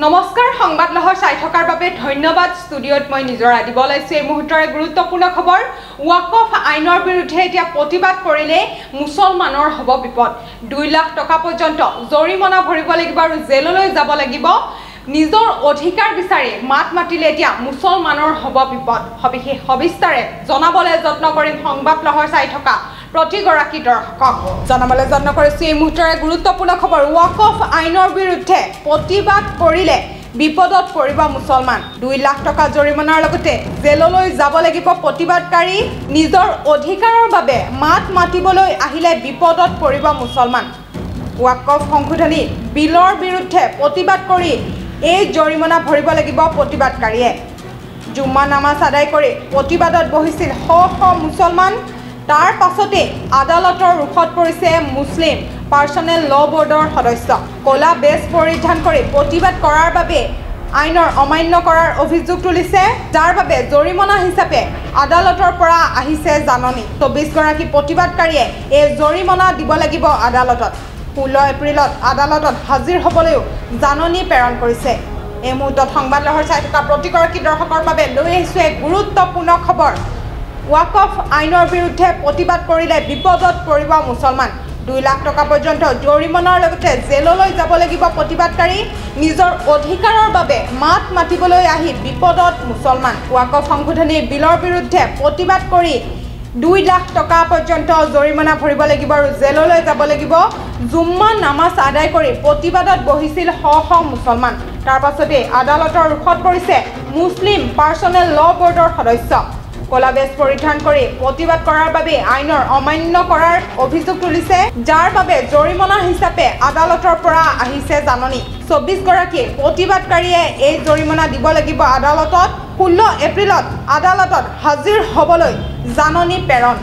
নমস্কাৰ সংবাদ লহৰ চাই থকাৰ বাবে ধন্যবাদ ষ্টুডিঅ'ত মই নিজৰ আদিব লাইছো এই মুহূৰ্তৰ গুৰুত্বপূৰ্ণ খবৰ ওয়াকফ আইনৰ বিৰুদ্ধে এতিয়া প্ৰতিবাদ কৰিলে মুছলমানৰ হ'ব বিপদ 2 লাখ টকা পৰ্যন্ত জৰিমনা ভৰিব লাগিব আৰু জেললৈ যাব লাগিব নিজৰ অধিকাৰ বিচাৰি মাত মাতিলে এতিয়া মুছলমানৰ হ'ব বিপদ সবিশেষ সবিস্তাৰে জনাবলৈ যত্ন কৰিম সংবাদ লহৰ চাই থকা প্ৰতিগৰাকী দৰ্শকক জনাবলৈ যত্ন কৰিছো এই মুহূৰ্তৰ গুৰুত্বপূৰ্ণ খবৰ ওয়াকফ আইনৰ বিৰুদ্ধে প্ৰতিবাদ কৰিলে বিপদত পৰিব মুছলমান 2 লাখ টকা জৰিমনাৰ লগতে জেললৈ যাব লাগিব প্ৰতিবাদকাৰী নিজৰ অধিকাৰৰ বাবে মাত মাতিবলৈ আহিলে বিপদত পৰিব মুছলমান ওয়াকফ সংশোধনী বিলৰ বিৰুদ্ধে প্ৰতিবাদ কৰি এই জৰিমনা ভৰিব লাগিব প্ৰতিবাদকাৰীয়ে জুম্মা নামাজ আদায় কৰি প্ৰতিবাদত বহিছিল শ শ মুছলমান তাৰ পাছতে আদালতৰ ৰুখত পৰিছে মুছলিম পাৰ্সনেল ল বৰ্ডৰ সদস্য কলা বেছ পৰিধান কৰি প্ৰতিবাদ কৰাৰ বাবে আইনৰ অমান্য কৰাৰ অভিযোগ তুলিছে যাৰ বাবে জৰিমনা হিচাপে আদালতৰ পৰা আহিছে জাননী 24 গৰাকী প্ৰতিবাদকাৰীয়ে এই জৰিমনা দিব লাগিব আদালতত 16 এপ্ৰিলত আদালতত হাজিৰ হ'বলৈও জাননী প্ৰেৰণ কৰিছে এই মুহূৰ্তত সংবাদ লহৰ চাই থকা প্ৰতিগৰাকী দৰ্শকৰ বাবে লৈ আহিছো এক গুৰুত্বপূৰ্ণ খবৰ ওয়াকফ আইনৰ বিৰুদ্ধে প্ৰতিবাদ কৰিলে বিপদত পৰিব মুছলমান 2 লাখ টকা পৰ্যন্ত জৰিমনাৰ লগতে জেললৈ যাব লাগিব প্ৰতিবাদকাৰী নিজৰ অধিকাৰৰ বাবে মাত মাতিবলৈ আহি বিপদত মুছলমান ওয়াকফ সংশোধনী বিলৰ বিৰুদ্ধে প্ৰতিবাদ কৰি 2 লাখ টকা পৰ্যন্ত জৰিমনা ভৰিব লাগিব আৰু জেললৈ যাব লাগিব জুম্মা নামাজ আদায় কৰি প্ৰতিবাদত বহিছিল শ শ মুছলমান তাৰ পাছতে আদালতৰ ৰুখত পৰিছে মুছলিম পাৰ্সনেল ল বৰ্ডৰ সদস্য কলা বেছ পৰিধান কৰি প্ৰতিবাদ কৰাৰ বাবে আইনৰ অমান্য কৰাৰ অভিযোগ তুলিছে যাৰ বাবে জৰিমনা হিচাপে আদালতৰ পৰা আহিছে জাননী 24 গৰাকী প্ৰতিবাদকাৰীয়ে এই জৰিমনা দিব লাগিব আদালতত 16 এপ্ৰিলত আদালতত হাজিৰ হ'বলৈ জাননী প্ৰেৰণ